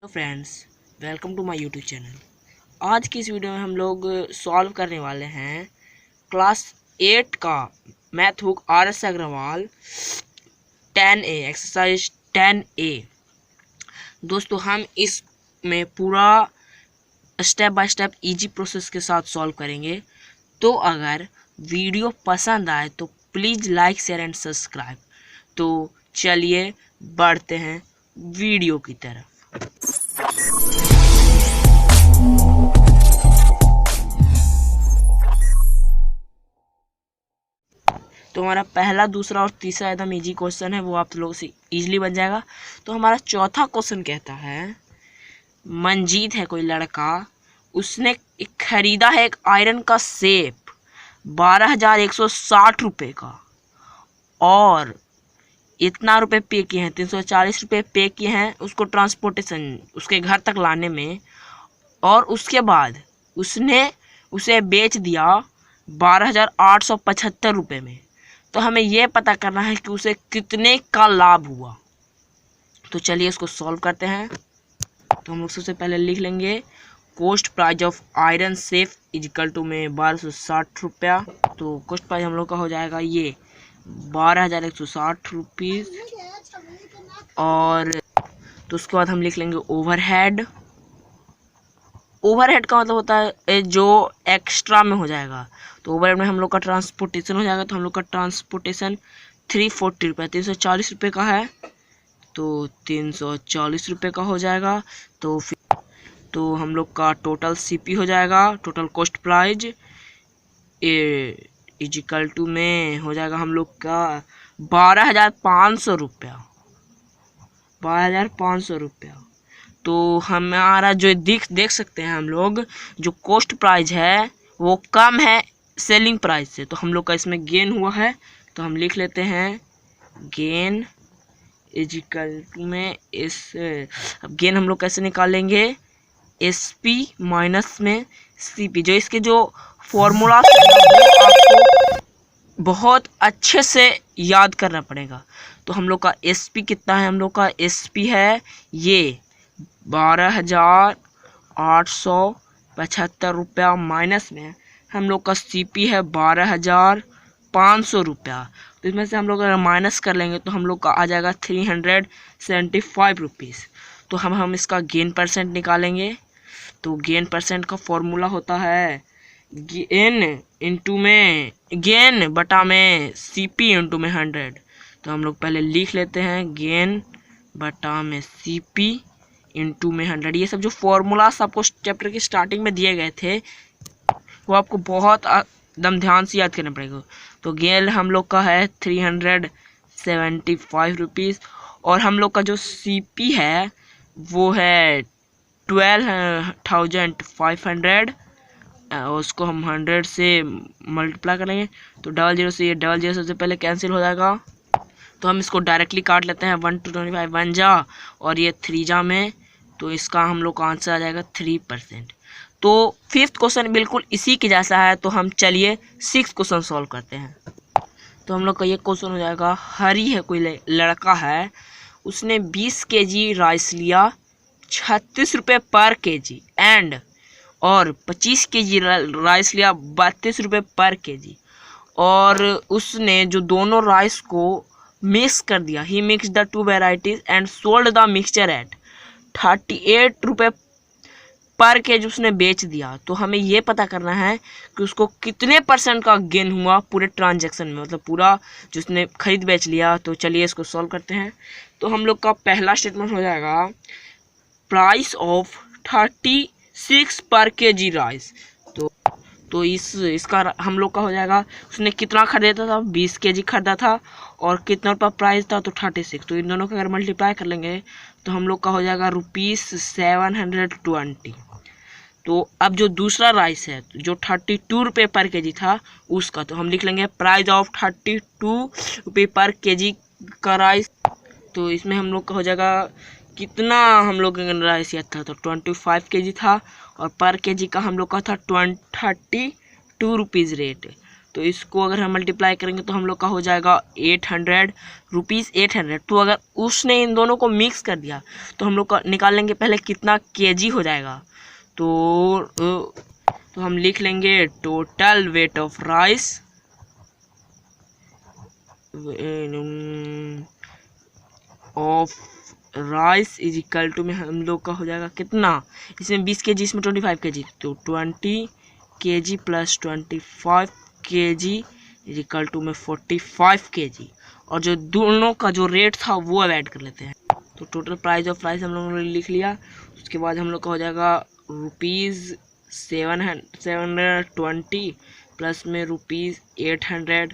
Hello friends, welcome to my YouTube channel. आज की इस वीडियो में हम लोग सॉल्व करने वाले हैं क्लास 8 का math book RS Agarwal 10A exercise 10A। दोस्तों, हम इसमें पूरा step by step easy process के साथ सॉल्व करेंगे। तो अगर वीडियो पसंद आए तो please like share and subscribe. तो चलिए बढ़ते हैं वीडियो की तरफ। तो हमारा पहला, दूसरा और तीसरा एकदम इजी क्वेश्चन है, वो आप लोगों से इजीली बन जाएगा। तो हमारा चौथा क्वेश्चन कहता है, मंजीत है कोई लड़का, उसने खरीदा है एक आयरन का सेफ 12,160 रुपये का और इतना रुपए पे किए हैं, 340 रुपये पे किए हैं उसको ट्रांसपोर्टेशन उसके घर तक लाने में, और उसके बाद उसने उसे बेच दिया 12,875 रुपये में। तो हमें यह पता करना है कि उसे कितने का लाभ हुआ। तो चलिए इसको सॉल्व करते हैं। तो हम लोग सबसे पहले लिख लेंगे cost price of iron safe is equal to में 1260 रुपया। तो कॉस्ट प्राइस हम लोग का हो जाएगा ये 12,160 रुपीज़। और तो उसके बाद हम लिख लेंगे ओवरहेड। ओवरहेड का मतलब होता है जो एक्स्ट्रा में हो जाएगा। तो ओवरहेड में हम लोग का ट्रांसपोर्टेशन हो जाएगा। तो हम लोग का ट्रांसपोर्टेशन 340 रुपये, 340 रुपये का है, तो 340 रुपये का हो जाएगा। तो फिर तो हम लोग का टोटल CP हो जाएगा, total cost price is equal to में हो जाएगा हम लोग का 12,500 रुपया, 12,500 रुपया। तो हमारा जो देख सकते हैं हम लोग, जो कॉस्ट प्राइस है वो कम है सेलिंग प्राइस से। तो हम लोग का इसमें गेन हुआ है। तो हम लिख लेते हैं गेन इजिकल में अब गेन हम लोग कैसे निकालेंगे, SP माइनस में CP। जो इसके जो फॉर्मूला आपको बहुत अच्छे से याद करना पड़ेगा। तो हम लोग का SP कितना है, हम लोग का SP है ये 12,875 रुपया, माइनस में हम लोग का CP है 12,500 रुपया। तो इसमें से हम लोग अगर माइनस कर लेंगे तो हम लोग का आ जाएगा 375 रुपीज़। तो हम इसका गेन परसेंट निकालेंगे। तो गेन परसेंट का फॉर्मूला होता है गेन बटा में CP इंटू में 100। तो हम लोग पहले लिख लेते हैं गेन बटा में CP इंटू में 100। ये सब जो फॉर्मूलास आपको चैप्टर की स्टार्टिंग में दिए गए थे वो आपको बहुत एकदम ध्यान से याद करना पड़ेगा। तो गेन हम लोग का है 375 रुपीज़, और हम लोग का जो CP है वो है 12,500। उसको हम 100 से मल्टीप्लाई करेंगे तो डबल जीरो से ये डबल जीरो सबसे पहले कैंसिल हो जाएगा। तो हम इसको डायरेक्टली काट लेते हैं, 1 to 25 1 जा और ये 3 जा में। तो इसका हम लोग का आंसर आ जाएगा 3%। तो फिफ्थ क्वेश्चन बिल्कुल इसी के जैसा है। तो हम चलिए सिक्स क्वेश्चन सॉल्व करते हैं। तो हम लोग का ये क्वेश्चन हो जाएगा, हरी है कोई लड़का है, उसने 20 kg राइस लिया 36 रुपये पर kg एंड और 25 kg राइस लिया 32 रुपये पर kg। और उसने जो दोनों राइस को मिक्स कर दिया, he mix the two varieties and sold the mixture at 38 रुपये पर केजी उसने बेच दिया। तो हमें ये पता करना है कि उसको कितने % का गेन हुआ पूरे ट्रांजैक्शन में, मतलब पूरा जिसने खरीद बेच लिया। तो चलिए इसको सॉल्व करते हैं। तो हम लोग का पहला स्टेटमेंट हो जाएगा प्राइस ऑफ 36 पर केजी राइस। तो इसका हम लोग का हो जाएगा, उसने कितना खरीदा था, 20 kg खरीदा था, और कितना रुपया प्राइस था, तो 36। तो इन दोनों का अगर मल्टीप्लाई कर लेंगे तो हम लोग का हो जाएगा ₹720। तो अब जो दूसरा राइस है जो 32 रुपये पर kg था उसका, तो हम लिख लेंगे प्राइस ऑफ 32 रुपये पर kg का राइस। तो इसमें हम लोग का हो जाएगा कितना, हम लोग राइस या था तो 25 kg था, और पर kg का हम लोग का था 32 रुपीज़ रेट। तो इसको अगर हम मल्टीप्लाई करेंगे तो हम लोग का हो जाएगा 800 रुपीज़ 800। तो अगर उसने इन दोनों को मिक्स कर दिया तो हम लोग का निकाल लेंगे पहले कितना केजी हो जाएगा। तो हम लिख लेंगे total weight of rice is equal to में हम लोग का हो जाएगा कितना, इसमें 20 केजी इसमें 25 केजी, तो 20 KG plus 25 KG is equal to में 45 केजी। और जो दोनों का जो रेट था वो अब ऐड कर लेते हैं। तो टोटल प्राइस ऑफ राइस हम लोगों ने लिख लिया। उसके बाद हम लोग का हो जाएगा ₹720 प्लस में ₹800।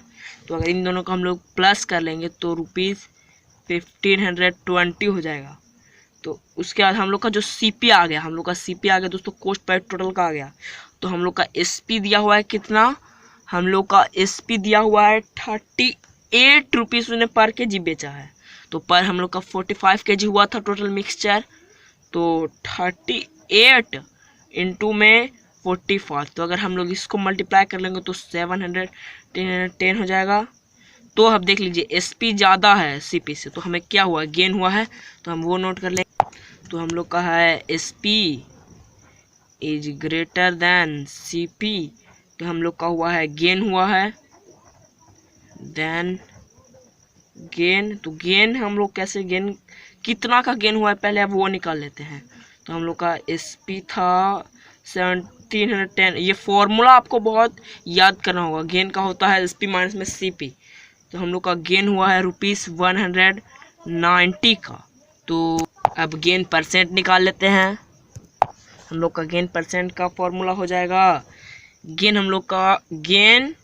तो अगर इन दोनों को हम लोग प्लस कर लेंगे तो ₹1520 हो जाएगा। तो उसके बाद हम लोग का जो सीपी आ गया, दोस्तों कॉस्ट पर टोटल का आ गया। तो हम लोग का एसपी दिया हुआ है कितना, हम लोग का एसपी दिया हुआ है 38 रुपीज़ उन्हें पर केजी बेचा है। तो पर हम लोग का 45 केजी हुआ था टोटल मिक्सचर, तो 38 इंटू में 45। तो अगर हम लोग इसको मल्टीप्लाई कर लेंगे तो 710 हो जाएगा। तो अब देख लीजिए एसपी ज़्यादा है सीपी से, तो हमें क्या हुआ, गेन हुआ है, तो हम वो नोट कर लेंगे। तो हम लोग का है SP is greater then CP, तो हम लोग का हुआ है गेन हुआ है, देन गेन। तो गेन हम लोग कैसे गेन, कितना का गेन हुआ है पहले अब वो निकाल लेते हैं। तो हम लोग का एसपी था 1710। ये फॉर्मूला आपको बहुत याद करना होगा, गेन का होता है एसपी माइनस में सीपी। तो हम लोग का गेन हुआ है ₹190 का। तो अब गेन परसेंट निकाल लेते हैं। हम लोग का गेन परसेंट का फॉर्मूला हो जाएगा, गेन हम लोग का गेन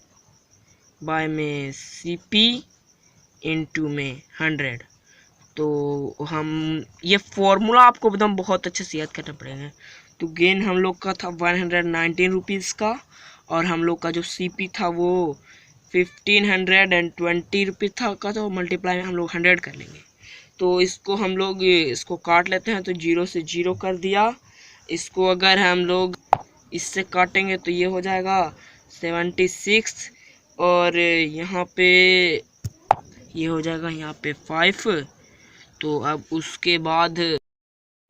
बाय में सीपी इंटू में 100। तो हम ये फॉर्मूला आपको एकदम बहुत अच्छे से याद करना पड़ेगा। तो गेन हम लोग का था 119 रुपीज़ का, और हम लोग का जो सीपी था वो 1520 रुपीज़ था का, तो मल्टीप्लाई में हम लोग 100 कर लेंगे। तो इसको हम लोग इसको काट लेते हैं, तो 0 से 0 कर दिया। इसको अगर हम लोग इससे काटेंगे तो ये हो जाएगा 76, और यहाँ पे ये हो जाएगा यहाँ पे 5। तो अब उसके बाद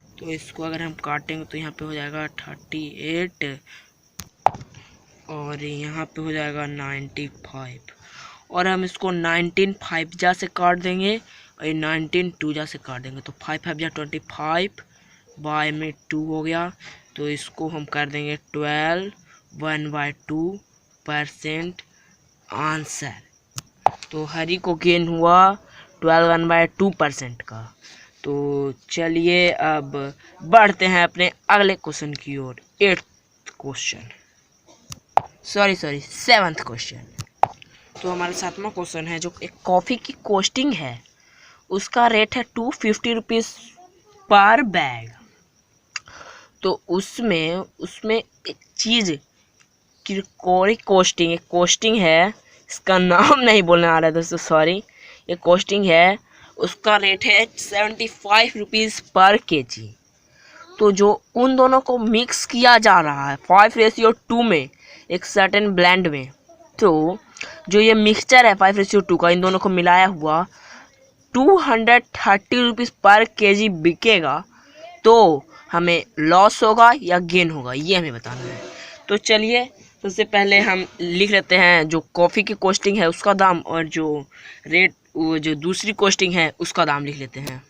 तो इसको अगर हम काटेंगे तो यहाँ पे हो जाएगा 38, और यहाँ पे हो जाएगा 95, और हम इसको 19 5 जा से काट देंगे और 19 2 जा से काट देंगे। तो 5 5 जा 25 बाय में 2 हो गया। तो इसको हम कर देंगे 12 1/2% आंसर। तो हरी को गेन हुआ 12 1/2% का। तो चलिए अब बढ़ते हैं अपने अगले क्वेश्चन की ओर। 7th question. तो हमारा 7वां क्वेश्चन है जो एक कॉफ़ी की कॉस्टिंग है, उसका रेट है 250 रुपीज़ पर बैग। तो उसमें एक चीज़ की कॉस्टिंग है, इसका नाम नहीं बोलने आ रहा है दोस्तों, सॉरी। ये कॉस्टिंग है, उसका रेट है 75 रुपीज़ पर केजी। तो जो उन दोनों को मिक्स किया जा रहा है 5:2 में एक सर्टेन ब्लेंड में, तो जो ये मिक्सचर है 5:2 का, इन दोनों को मिलाया हुआ 230 रुपीज़ पर केजी बिकेगा। तो हमें लॉस होगा या गेन होगा, ये हमें बताना है। तो चलिए सबसे पहले हम लिख लेते हैं जो कॉफ़ी की कॉस्टिंग है उसका दाम, और जो जो दूसरी कॉस्टिंग है उसका दाम लिख लेते हैं।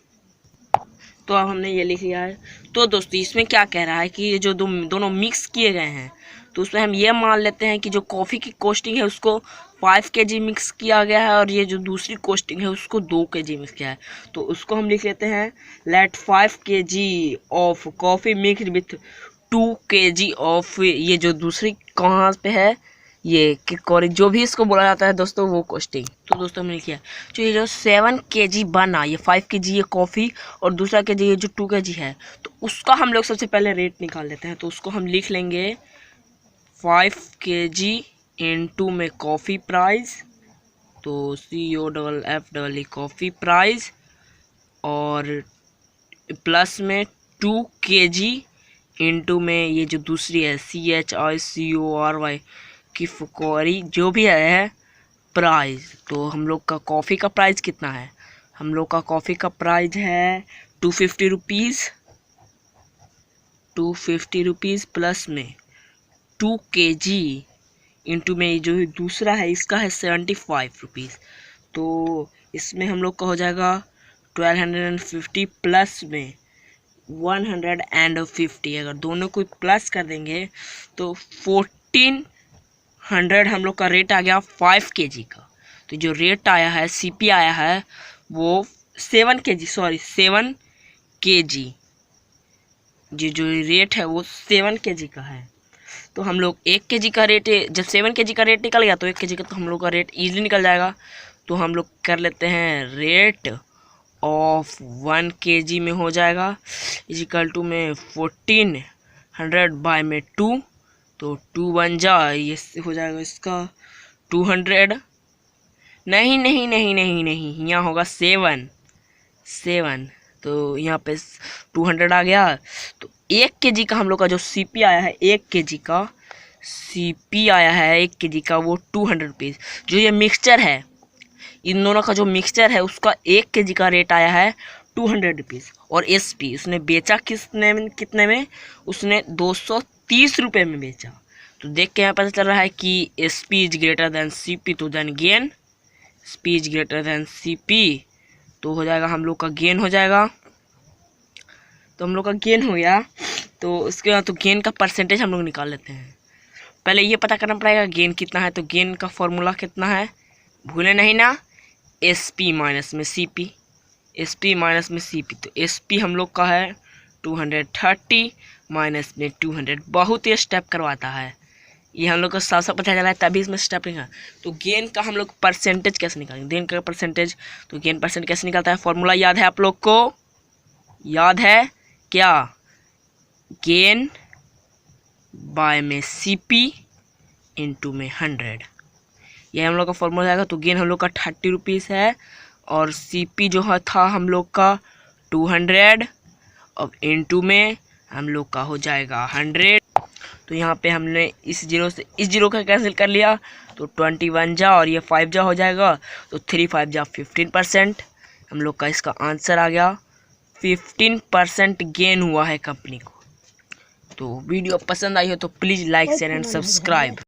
तो अब हमने ये लिख लिया है। तो दोस्तों इसमें क्या कह रहा है कि ये जो दोनों मिक्स किए गए हैं, तो उसमें हम ये मान लेते हैं कि जो कॉफ़ी की कॉस्टिंग है उसको 5 केजी मिक्स किया गया है, और ये जो दूसरी कॉस्टिंग है उसको 2 केजी मिक्स किया है। तो उसको हम लिख लेते हैं let 5 KG of coffee mix with 2 KG of, ये जो दूसरी कहाँ पे है, ये जो भी इसको बोला जाता है दोस्तों वो कॉस्टिंग। तो दोस्तों हमने किया जो ये जो 7 केजी बना, ये 5 केजी ये कॉफ़ी और दूसरा केजी ये जो 2 केजी है, तो उसका हम लोग सबसे पहले रेट निकाल लेते हैं। तो उसको हम लिख लेंगे 5 केजी इंटू में कॉफ़ी प्राइस, तो COFF कॉफ़ी प्राइस, और प्लस में 2 केजी इंटू में ये जो दूसरी है CHICORY की फुकौरी जो भी है प्राइस। तो हम लोग का कॉफ़ी का प्राइस कितना है? हम लोग का कॉफ़ी का प्राइस है 250 रुपीज़। 250 रुपीज़ प्लस में 2 kg इंटू में जो दूसरा है इसका है 75 रुपीज़। तो इसमें हम लोग का हो जाएगा 1250 प्लस में 150। अगर दोनों को प्लस कर देंगे तो 1400 हम लोग का रेट आ गया 5 kg का। तो जो रेट आया है CP आया है वो 7 kg। जो रेट है वो 7 kg का है। तो हम लोग 1 kg का रेट, जब 7 kg का रेट निकल गया तो 1 kg का तो हम लोग का रेट ईजिली निकल जाएगा। तो हम लोग कर लेते हैं रेट ऑफ 1 kg में हो जाएगा इजिकल टू में 1400 बाय में 2। तो 2 1 जा, ये हो जाएगा इसका 200। नहीं नहीं नहीं नहीं नहीं, यहाँ होगा 7। तो यहाँ पे 200 आ गया। तो 1 kg का हम लोग का जो CP आया है, 1 kg का CP आया है 1 kg का वो 200 रुपीज़। जो ये मिक्सचर है, इन दोनों का जो मिक्सचर है उसका 1 kg का रेट आया है 200 रुपीज़। और SP उसने बेचा कितने में? उसने 230 रुपये में बेचा। तो देख के यहाँ पता चल रहा है कि SP is greater than CP। तो then gain SP is greater than CP। तो हो जाएगा हम लोग का गेन हो जाएगा। तो हम लोग का गेन हो गया। तो उसके बाद तो गेन का परसेंटेज हम लोग निकाल लेते हैं। पहले ये पता करना पड़ेगा गेन कितना है। तो गेन का फॉर्मूला कितना है, भूले नहीं ना, SP माइनस में CP। SP माइनस में CP। तो SP हम लोग का है 230 माइनस में 200। बहुत ही स्टेप करवाता है ये, हम लोग को साफ साफ पता चला है तभी इसमें स्टेप लिखा। तो गेन का हम लोग परसेंटेज कैसे निकालेंगे? गेन का परसेंटेज, तो गेन परसेंट कैसे निकलता है? फॉर्मूला याद है आप लोग को? याद है क्या? गेन बाय में CP इंटू में 100, ये हम लोग का फॉर्मूला आएगा। तो गेन हम लोग का 30 रुपीज़ है और CP जो है था हम लोग का 200 और इंटू में हम लोग का हो जाएगा 100। तो यहाँ पे हमने इस जीरो से इस जीरो का कैंसिल कर लिया। तो 21 जा और ये 5 जा हो जाएगा। तो 3 5 जा 15%। हम लोग का इसका आंसर आ गया 15% गेन हुआ है कंपनी को। तो वीडियो पसंद आई हो तो please like share and subscribe.